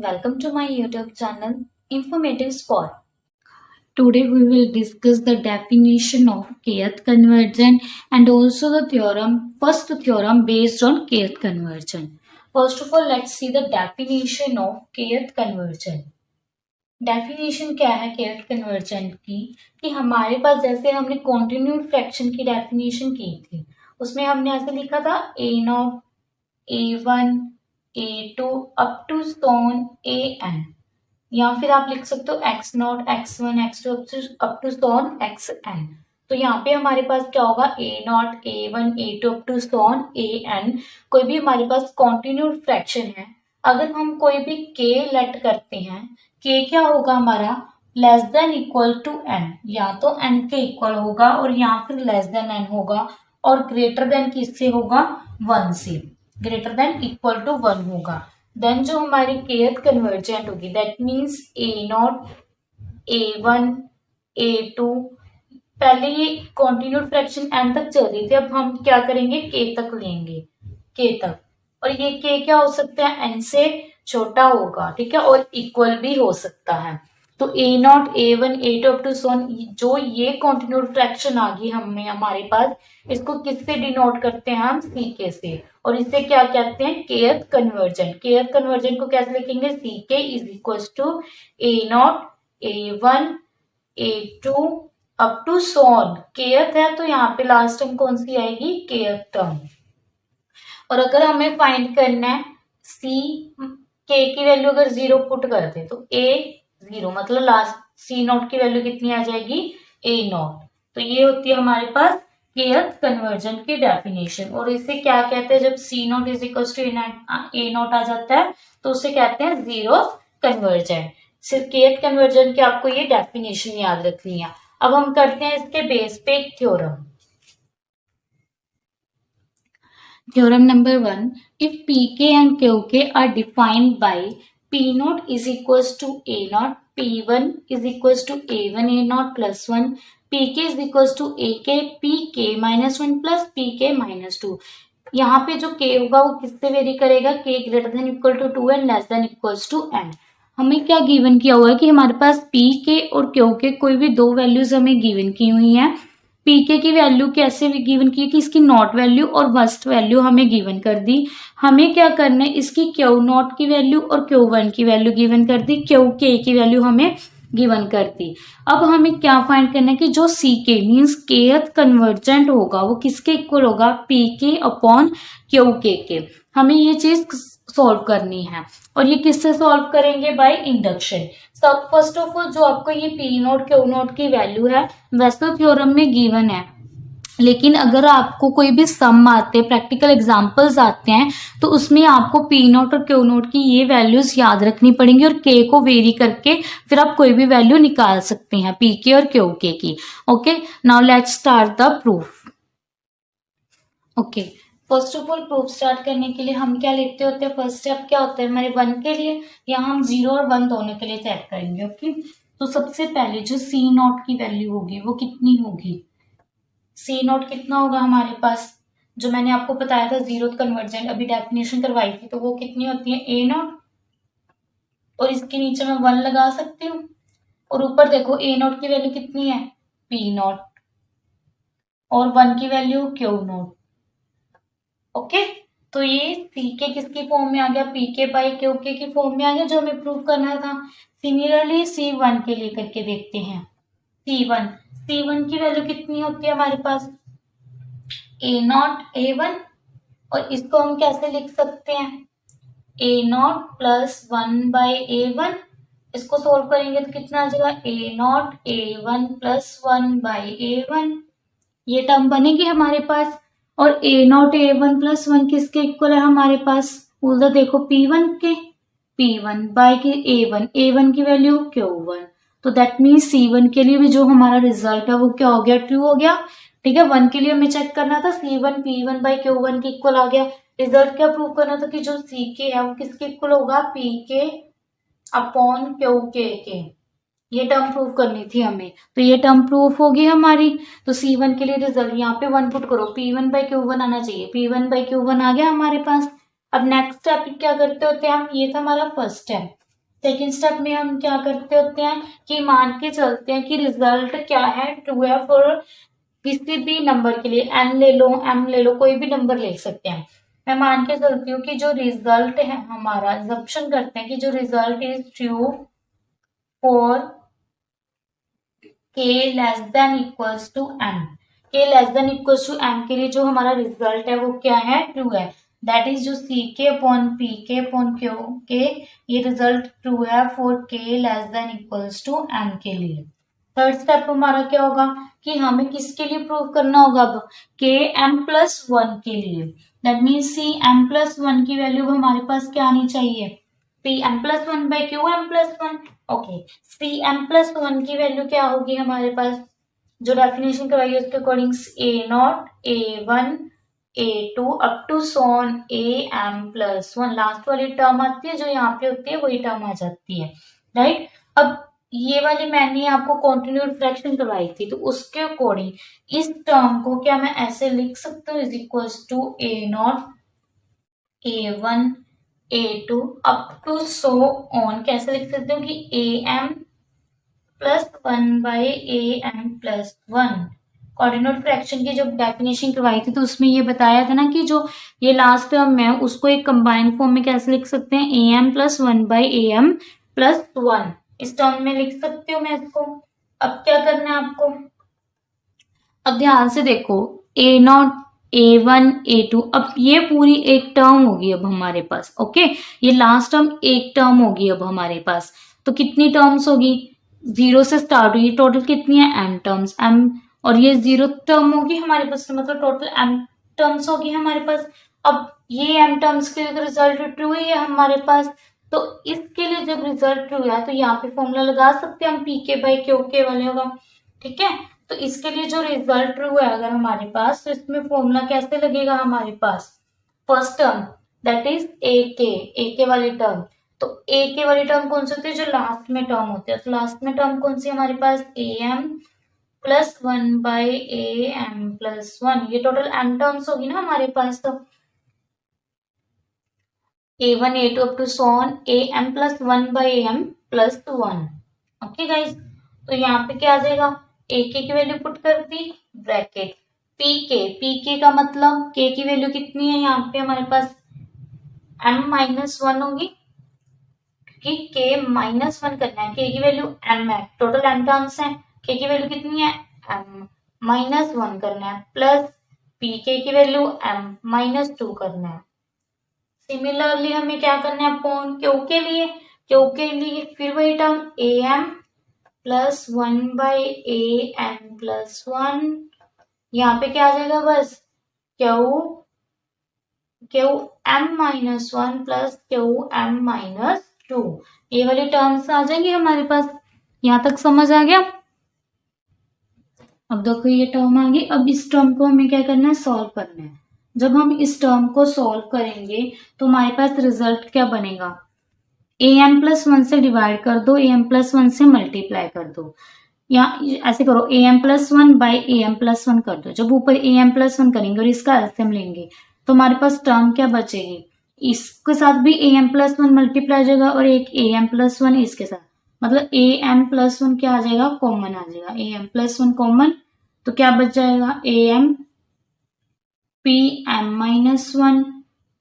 welcome to my YouTube channel Informative Spot. Today we will discuss the definition of kth convergent and also the first theorem based on kth convergent. First of all, let's see the definition of kth convergent. Definition क्या है kth convergent की कि हमारे पास जैसे हमने continued fraction की definition की थी उसमें हमने ऐसे लिखा था a0 a1 a2 up to Son an, या फिर आप लिख सकते हो x0 x1 x2 up to Son xn। तो यहाँ पे हमारे पास क्या होगा a0 a1 a2 up to Son an। कोई भी हमारे पास कॉन्टिन्यूड फ्रैक्शन है, अगर हम कोई भी k लेट करते हैं, k क्या होगा हमारा less than equal to n, या तो n के इक्वल होगा और यहाँ फिर लेस देन n होगा और ग्रेटर देन किससे होगा 1 से, ग्रेटर देन इक्वल टू 1 होगा। देन जो हमारी kth कन्वर्जेंट होगी that means a0 a1 a2, पहले ये कॉन्टिन्यूड फ्रैक्शन n तक चल रही थी, अब हम क्या करेंगे k तक लेंगे, k तक, और ये k क्या हो सकता है n से छोटा होगा, ठीक है, और इक्वल भी हो सकता है। तो a0 a1 a2 up to सोन, जो ये कॉन्टिन्यूड फ्रैक्शन आ गई हमारे पास, इसको किससे डिनोट करते हैं हम ck से, और इसे क्या कहते हैं kth कन्वर्जेंट। kth कन्वर्जेंट को कैसे लिखेंगे ck is equal to a0 a1 a2 up to so on, kth है तो यहाँ पे लास्ट टर्म कौन सी आएगी kth टर्म। और अगर हमें फाइंड करना है k की वैल्यू अगर 0 पुट करते तो a 0 मतलब लास्ट c0 की वैल्यू कितनी आ जाएगी a0। तो ये होती है हमारे पास kth कन्वर्जेंट की डेफिनेशन। और इसे क्या कहते हैं जब c0 is equal to a0 आ जाता है तो उसे कहते हैं जीरो कन्वर्जेंट। सिर्फ kth कन्वर्जेंट की आपको ये डेफिनेशन याद रखनी है। अब हम करते हैं इसके बेस पे एक theorem. Theorem number 1, if pk and qk are defined by p0 is equals to a0, p1 is equals to a1 a0 plus 1, pk is equals to ak pk minus 1 plus pk minus 2। यहाँ पे जो k होगा वो किससे vary करेगा, k greater than equal to 2 and less than equals to n। हमें क्या given किया हुआ है कि हमारे पास pk और qk कोई भी दो वैल्यूज हमें गिवन की हुई हैं। pk की वैल्यू कैसे गिवन की कि इसकी नॉट वैल्यू और वर्स्ट वैल्यू हमें गिवन कर दी। हमें क्या करना है इसकी q0 की वैल्यू और q1 की वैल्यू गिवन कर दी, qk की वैल्यू हमें गिवन कर दी। अब हमें क्या फाइंड करना है कि जो ck मीन्स kth कन्वर्जेंट होगा वो किसके इक्वल होगा pk अपॉन qk के। हमें ये चीज सॉल्व करनी है और ये किससे सॉल्व करेंगे बाय इंडक्शन। सब फर्स्ट ऑफ ऑल जो आपको ये p0 q0 की वैल्यू है वैसे तो थ्योरम में गिवन है, लेकिन अगर आपको कोई भी सम आते हैं प्रैक्टिकल एग्जांपल्स आते हैं तो उसमें आपको p0 और q0 की ये वैल्यूज याद रखनी पड़ेंगी और k को वेरी करके फिर आप कोई भी वैल्यू निकाल सकते हैं pk और qk की। Okay, now let's start the proof. Okay, first of all proof start करने के लिए हम क्या लिखते होते हैं, फर्स्ट स्टेप क्या होता है हमारे 1 के लिए, यहाँ हम 0 और 1 दोनों के लिए चेक करेंगे। ओके, तो सबसे पहले जो c0 की वैल्यू होगी वो कितनी होगी, c0 कितना होगा हमारे पास, जो मैंने आपको बताया था जीरो कन्वर्जेंट अभी डेफिनेशन करवाई थी, तो वो कितनी होती है a0 और इसके नीचे मैं 1 लगा सकती हूँ और ऊपर देखो a0 की वैल्यू कितनी है p0 और 1 की वैल्यू q0। ओके, तो ये ck किसकी फॉर्म में आ गया pk बाई qk की फॉर्म में आ गया जो हमें प्रूव करना था। सिमिलरली c1 के लिए करके देखते हैं। c1 की वैल्यू कितनी होती है हमारे पास a0 a1 और इसको हम कैसे लिख सकते हैं a0 प्लस 1 बाई a1। इसको सोल्व करेंगे तो कितना आ जाएगा a0 a1 plus 1 by a1, ये टर्म बनेगी हमारे पास। और a0 a1 प्लस 1 किसके इक्वल है हमारे पास, उधर देखो p1 के, p1 बाई के a1 की वैल्यू q1, तो दैट मीन्स c1 के लिए भी जो हमारा रिजल्ट है वो क्या हो गया ट्रू हो गया। ठीक है, 1 के लिए हमें चेक करना था c1 p1 बाई q1 के इक्वल आ गया। रिजल्ट क्या प्रूव करना था कि जो ck है वो किसके इक्वल होगा pk अपॉन qk के, ये टर्म प्रूव करनी थी हमें, तो ये टर्म प्रूफ होगी हमारी। तो c1 के लिए रिजल्ट यहाँ पे 1 पुट करो, p1 बाई q1 आना चाहिए, p1 बाई q1 आ गया हमारे पास। अब नेक्स्ट स्टेप क्या करते होते हैं हम, ये था हमारा फर्स्ट स्टेप। सेकेंड स्टेप में हम क्या करते होते हैं कि मान के चलते हैं कि रिजल्ट क्या है, ट्रू है फॉर किसी भी नंबर के लिए, एन ले लो, एम ले लो, कोई भी नंबर ले सकते हैं। मैं मान के चलती हूँ कि जो रिजल्ट है हमारा, अजम्पशन करते हैं कि जो result is true for K less than equals to M. K less than equals to M के लिए जो हमारा रिजल्ट है वो क्या है, ट्रू है। दैट इज जो C K upon P K upon Q K, ये रिजल्ट ट्रू है for K less than equals to M के लिए। थर्ड स्टेप हमारा क्या होगा कि हमें किसके लिए प्रूव करना होगा अब, के एम प्लस वन के लिए। That means C M plus one की वैल्यू हमारे पास क्या आनी चाहिए, P M plus one by Q M plus one. Okay, C M plus one की वैल्यू क्या होगी हमारे पास, जो डेफिनेशन करवाई है उसके according A naught A one A two up to so on A M plus one. Last वाली टर्म आती है जो यहाँ पे होती है वही टर्म आ जाती है, राइट। अब ये वाली मैंने आपको कॉन्टिन्यूड फ्रैक्शन करवाई थी, तो उसके अकॉर्डिंग इस टर्म को क्या मैं ऐसे लिख सकती हूँ, is equals to A naught A one A two up to so on. कैसे लिख सकते हो कि A M plus one by A M plus one. Coordinate fraction की जब डेफिनेशन करवाई थी तो उसमें ये बताया था ना कि जो ये लास्ट टर्म है उसको एक कंबाइंड फॉर्म में कैसे लिख सकते हैं, A M plus one by A M plus one, इस टर्म में लिख सकती हूँ मैं इसको। अब क्या करना है आपको, अब ध्यान से देखो, A naught A one A two, अब ये पूरी एक टर्म होगी अब हमारे पास। ओके, ये लास्ट टर्म एक टर्म होगी अब हमारे पास। तो कितनी टर्म्स होगी, जीरो से स्टार्ट हुई, टोटल कितनी है एम टर्म्स, एम, और ये जीरो टर्म होगी हमारे पास, मतलब टोटल एम टर्म्स होगी हमारे पास। अब ये एम टर्म्स के लिए रिजल्ट ट्रू ही है हमारे पास, तो इसके लिए जब रिजल्ट ट्रू है तो यहाँ पे फॉर्मूला लगा सकते हैं हम, पी के बाई क्यू के वाले होगा, ठीक है। तो इसके लिए जो रिजल्ट ट्रू है अगर हमारे पास, तो इसमें फॉर्मूला कैसे लगेगा हमारे पास, first term that is A K वाली टर्म। तो ए के वाली टर्म कौन सी होती है, जो लास्ट में टर्म होती है, तो लास्ट में टर्म कौन सी हमारे पास, A M plus one by A M plus one. ये टोटल एम टर्म्स होगी ना हमारे पास, तो A one A two up to so on A M plus one by A M plus one. Okay guys, तो यहाँ पे क्या आ जाएगा, ए के की वैल्यू पुट कर दी, ब्रैकेट पी के का मतलब के की वैल्यू कितनी है यहाँ पे हमारे पास, एम माइनस वन होगी, कि के माइनस वन करना है, के की वैल्यू एम है, टोटल एम टर्म्स है, के की वैल्यू कितनी है एम माइनस वन करना है, प्लस पी के की वैल्यू एम माइनस टू करना है। सिमिलरली हमें क्या करना है अपॉन क्यू के लिए फिर वही term A M plus one by A M plus one. यहाँ पे क्या आ जाएगा बस Q M minus one plus Q M minus two, ये वाली टर्म्स आ जाएंगे हमारे पास। यहाँ तक समझ आ गया। अब देखो ये टर्म आ गई, अब इस टर्म को हमें क्या करना है, सॉल्व करना है। जब हम इस टर्म को सॉल्व करेंगे तो हमारे पास रिजल्ट क्या बनेगा, ए एम प्लस वन से डिवाइड कर दो, ए एम प्लस वन से मल्टीप्लाई कर दो, या ऐसे करो A M plus one by A M plus one कर दो। जब ऊपर ए एम प्लस वन करेंगे और इसका एलसीएम लेंगे तो हमारे पास टर्म क्या बचेगी, इसके साथ भी A M plus one multiply हो जाएगा और एक ए एम प्लस वन इसके साथ, मतलब ए एम प्लस वन क्या आ जाएगा, कॉमन आ जाएगा, A M plus one common, तो क्या बच जाएगा, A M P M minus one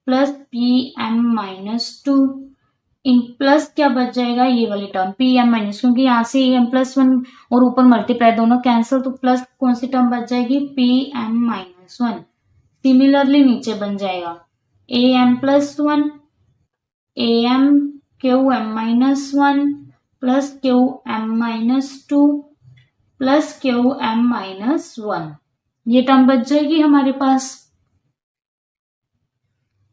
plus P M minus two, इन प्लस क्या बच जाएगा, ये वाली टर्म पी एम माइनस, क्योंकि यहाँ से एम प्लस वन और ऊपर मल्टीप्लाई दोनों कैंसिल, तो प्लस कौन सी टर्म बच जाएगी, P M minus one. Similarly नीचे बन जाएगा A M plus one A M Q M minus one plus Q M minus two plus Q M minus one, ये टर्म बच जाएगी हमारे पास।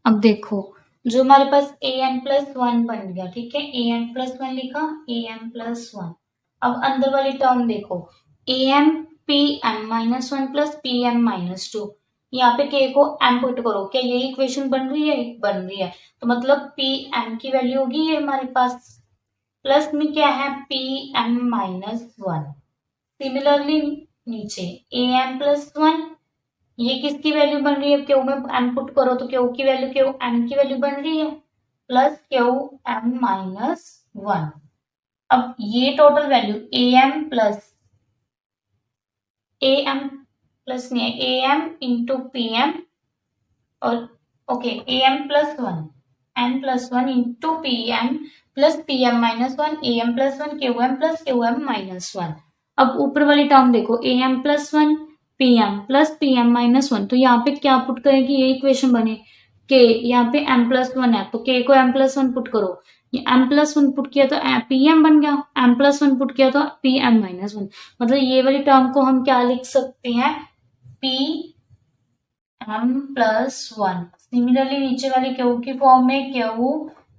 अब देखो जो हमारे पास ए एम प्लस वन बन गया, ठीक है, ए एम प्लस वन लिखा, ए एम प्लस वन। अब अंदर वाली टर्म देखो, A M P M minus one plus P M minus two, यहाँ पे के को एम पुट करो, क्या यही इक्वेशन बन रही है, बन रही है, तो मतलब पी एम की वैल्यू होगी ये हमारे पास, प्लस में क्या है P M minus one. Similarly नीचे ए एम प्लस वन, ये किसकी वैल्यू बन रही है, क्यू में एम पुट करो तो क्यू की वैल्यू, क्यू एम की वैल्यू बन रही है, प्लस क्यू एम माइनस 1। अब ये टोटल वैल्यू am प्लस नहीं है, am इंटू pm और okay am plus 1 m plus 1 into pm plus pm minus 1 am plus 1 qm plus qm minus 1। अब ऊपर वाली टर्म देखो am plus 1 pm plus pm minus 1, तो यहाँ पे क्या पुट करेंगे, ये इक्वेशन बने k, यहाँ पे m प्लस 1 है तो k को m प्लस 1 पुट करो, ये m प्लस 1 पुट किया तो pm बन गया, m प्लस 1 पुट किया तो pm माइनस 1। मतलब ये वाली टर्म को हम क्या लिख सकते हैं, m प्लस 1। सिमिलरली नीचे वाली क्यू की फॉर्म में क्यू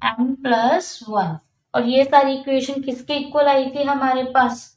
m प्लस 1। और ये सारी इक्वेशन किसके इक्वल आई थी हमारे पास,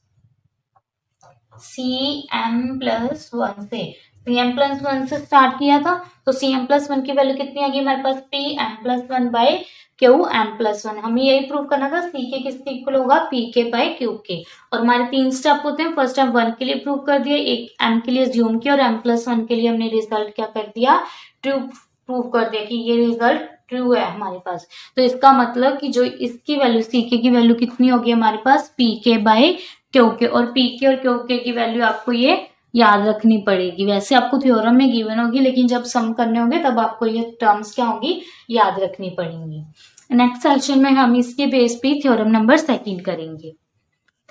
cm प्लस 1 से। cm प्लस 1 से स्टार्ट किया था तो cm प्लस 1 की वैल्यू कितनी आ गई हमारे पास, pm plus 1 by Q M plus 1। हमें यही प्रूव करना था सी के किसके इक्वल होगा, पी के बाई क्यू के। और हमारे 3 स्टेप होते हैं, फर्स्ट स्टेप 1 के लिए प्रूव कर दिया, एक एम के लिए ज्यूम किया और एम प्लस 1 के लिए हमने रिजल्ट क्या कर दिया, ट्रू प्रूव कर दिया कि ये रिजल्ट ट्रू है हमारे पास। तो इसका मतलब कि जो इसकी वैल्यू सी के की वैल्यू कितनी होगी हमारे पास, पी के बाई क्यू के। और पी के और क्यू के की वैल्यू आपको ये याद रखनी पड़ेगी। वैसे आपको थ्योरम में गिवन होगी, लेकिन जब सम करने होंगे तब आपको ये टर्म्स क्या होंगी, याद रखनी पड़ेंगी। नेक्स्ट सेक्शन में हम इसके बेस पे थ्योरम नंबर 2 करेंगे।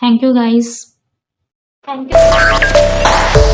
Thank you guys. Thank you.